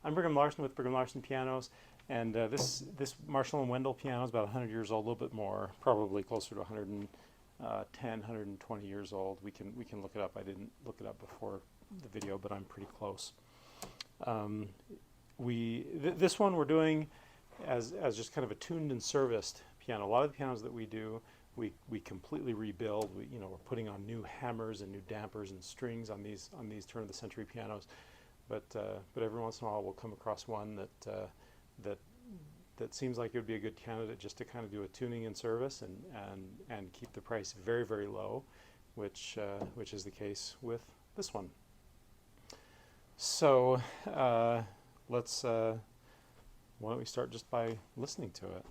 I'm Brigham Larson with Brigham Larson Pianos, and this Marshall and Wendell piano is about 100 years old, a little bit more, probably closer to 110, 120 years old. We can look it up. I didn't look it up before the video, but I'm pretty close. This one we're doing as just kind of a tuned and serviced piano. A lot of the pianos that we do, we completely rebuild. We're putting on new hammers and new dampers and strings on these turn of the century pianos. But every once in a while we'll come across one that seems like it would be a good candidate just to kind of do a tuning and service and keep the price very, very low, which is the case with this one. So let's why don't we start just by listening to it.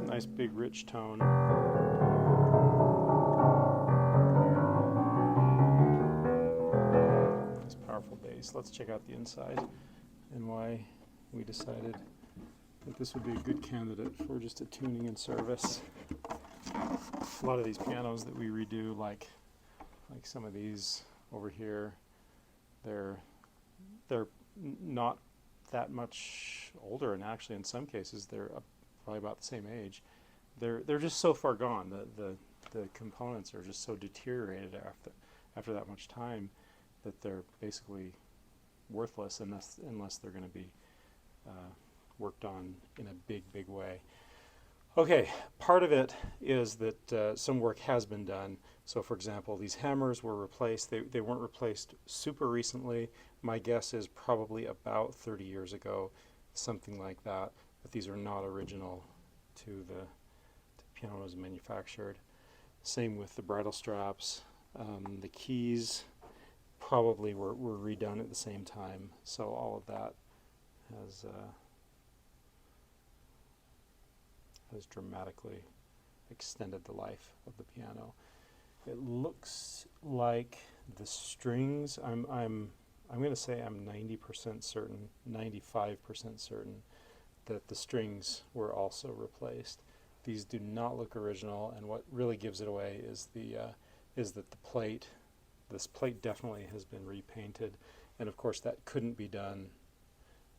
Nice big rich tone. Nice powerful bass. Let's check out the inside and why we decided that this would be a good candidate for just a tuning and service. A lot of these pianos that we redo, like some of these over here, they're not that much older, and actually in some cases they're probably about the same age. They're just so far gone. The components are just so deteriorated after that much time that they're basically worthless unless they're going to be worked on in a big way. Okay, part of it is that some work has been done. So for example, these hammers were replaced. They weren't replaced super recently. My guess is probably about 30 years ago, something like that. But these are not original to the piano as manufactured. Same with the bridle straps. The keys probably were redone at the same time. So all of that has dramatically extended the life of the piano. It looks like the strings, I'm going to say I'm 90% certain, 95% certain that the strings were also replaced. These do not look original, and what really gives it away is that this plate definitely has been repainted, and of course that couldn't be done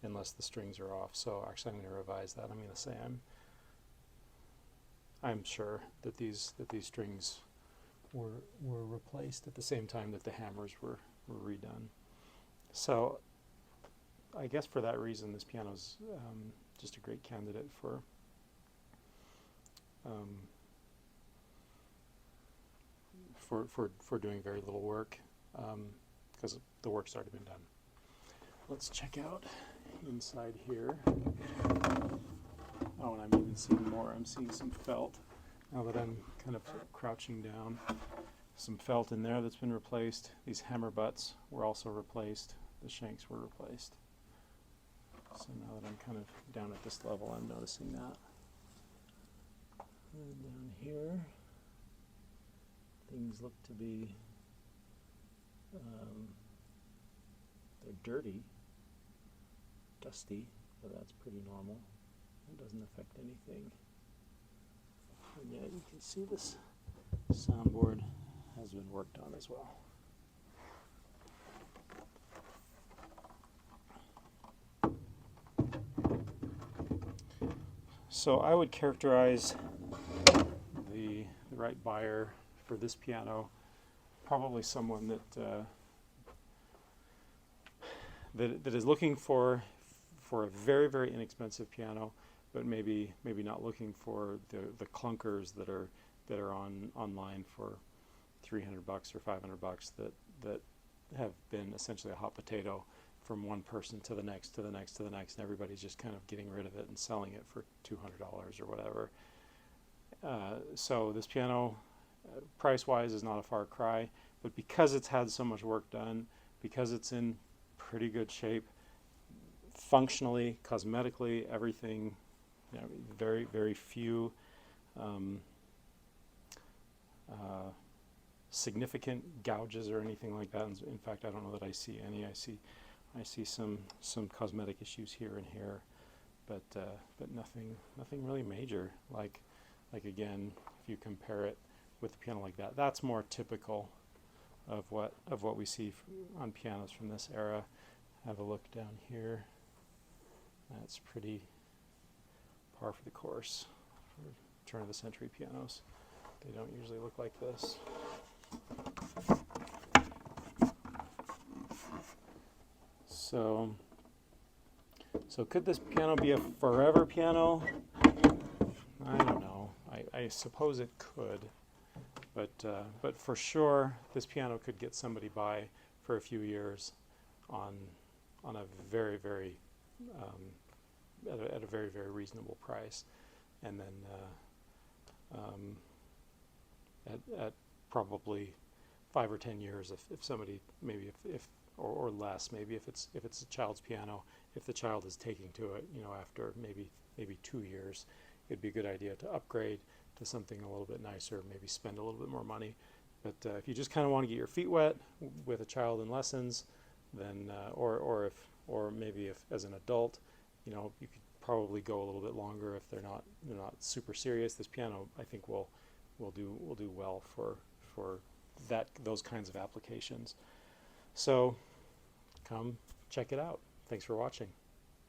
unless the strings are off. So actually I'm going to revise that. I'm going to say I'm sure that these strings were replaced at the same time that the hammers were redone. So I guess for that reason this piano's just a great candidate for doing very little work, because the work's already been done. Let's check out inside here. Oh, and I'm even seeing more. I'm seeing some felt now that I'm kind of crouching down. Some felt in there that's been replaced. These hammer butts were also replaced. The shanks were replaced. So now that I'm kind of down at this level, I'm noticing that. And down here, things look to be, they're dirty, dusty, but that's pretty normal. It doesn't affect anything. And yeah, you can see this soundboard has been worked on as well. So I would characterize the right buyer for this piano, probably someone that is looking for a very, very inexpensive piano, but maybe not looking for the clunkers that are online for $300 or $500 that have been essentially a hot potato from one person to the next to the next to the next, and everybody's just kind of getting rid of it and selling it for $200 or whatever. So this piano, price-wise, is not a far cry, but because it's had so much work done, because it's in pretty good shape, functionally, cosmetically, everything, you know, very, very few significant gouges or anything like that. In fact, I don't know that I see any. I see some cosmetic issues here and here, but nothing really major. Like again, if you compare it with a piano like that, that's more typical of what we see on pianos from this era. Have a look down here. That's pretty par for the course for turn of the century pianos. They don't usually look like this. So could this piano be a forever piano? I don't know. I suppose it could, but for sure this piano could get somebody by for a few years on a very, very at a very, very reasonable price, and then at probably 5 or 10 years, if somebody, maybe if or less, maybe if it's a child's piano, if the child is taking to it, you know, after maybe 2 years, it'd be a good idea to upgrade to something a little bit nicer, maybe spend a little bit more money. But if you just kind of want to get your feet wet with a child in lessons, then or maybe if as an adult, you know, you could probably go a little bit longer if they're not super serious. This piano, I think, will do well for those kinds of applications. So come check it out. Thanks for watching.